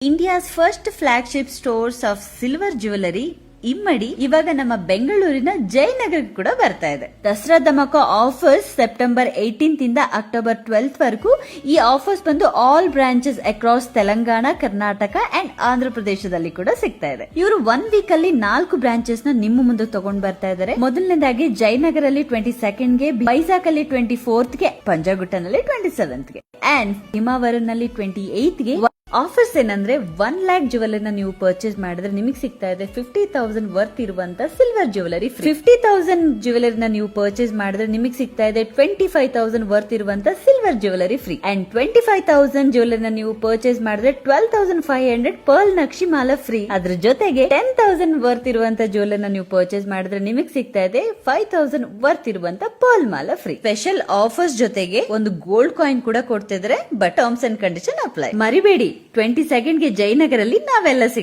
India's first flagship stores of silver jewellery ಇಮ್ಮಡಿ ಇವಾಗ ನಮ್ಮ ಬೆಂಗಳೂರಿನ ಜಯನಗರಕ್ಕೆ ಕೂಡ ಬರ್ತಾ ಇದೆ. ದಸರಾ ಧಮಾಕ ಆಫರ್ಸ್ ಸೆಪ್ಟೆಂಬರ್ 18 ಇಂದ ಅಕ್ಟೋಬರ್ 12 ವರೆಗೂ. ಈ ಆಫರ್ಸ್ ಬಂದು all branches across Telangana, Karnataka and Andhra ಪ್ರದೇಶದಲ್ಲಿ ಕೂಡ ಸಿಗ್ತಾ ಇದೆ. ಇವರು 1 ವೀಕ್ ಅಲ್ಲಿ 4 ಬ್ರಾಂಚಸ್ ನ ನಿಮ್ಮ ಮುಂದೆ ತಗೊಂಡ್ ಬರ್ತಾ ಇದ್ದಾರೆ. ಮೊದಲನೇದಾಗಿ ಜಯನಗರ್ ಅಲ್ಲಿ 22nd ಗೆ, ಬೈಸಾಕ್ ಅಲ್ಲಿ 24th ಗೆ, ಪಂಜಾಗುಟ್ಟನಲ್ಲಿ 27th ಗೆ ಅಂಡ್ ಹಿಮಾವರನ್ ನಲ್ಲಿ 28th ಗೆ. ಆಫರ್ಸ್ ಏನಂದ್ರೆ 1 lakh ಜ್ಯುವೆಲರಿನ ನೀವು ಪರ್ಚೇಸ್ ಮಾಡಿದ್ರೆ ನಿಮಗೆ ಸಿಗ್ತಾ ಇದೆ 50,000 ವರ್ತ್ ಇರುವಂತ ಸಿಲ್ವರ್ ಜ್ಯುವೆಲರಿ ಫ್ರೀ. 50,000 ಜ್ಯುವೆಲರಿನ ನೀವು ಪರ್ಚೇಸ್ ಮಾಡಿದ್ರೆ ನಿಮಗೆ ಸಿಗ್ತಾ ಇದೆ 25,000 ವರ್ತ್ ಇರುವಂತ ಸಿಲ್ವರ್ ಜ್ಯುವೆಲರಿ ಫ್ರೀ. ಅಂಡ್ 25,000 ಜ್ಯುವೆಲರಿನ ನೀವು ಪರ್ಚೇಸ್ ಮಾಡಿದ್ರೆ 12,500 ಪರ್ಲ್ ನಕ್ಷಿ ಮಾಲ ಫ್ರೀ. ಅದ್ರ ಜೊತೆಗೆ 10,000 ವರ್ತ್ ಇರುವಂತ ಜ್ಯುವೆಲರಿನ ನೀವು ಪರ್ಚೇಸ್ ಮಾಡಿದ್ರೆ ನಿಮಗೆ ಸಿಗ್ತಾ ಇದೆ 5,000 ವರ್ತ್ ಇರುವಂತ ಪರ್ಲ್ ಮಾಲ ಫ್ರೀ. ಸ್ಪೆಷಲ್ ಆಫರ್ಸ್ ಜೊತೆಗೆ ಒಂದು ಗೋಲ್ಡ್ ಕಾಯಿನ್ ಕೂಡ ಕೊಡ್ತಿದ್ರೆ, but terms and condition apply. ಮರಿಬೇಡಿ, 22nd ಗೆ ಜಯನಗರಲ್ಲಿ ನಾವೆಲ್ಲ ಸಿಗ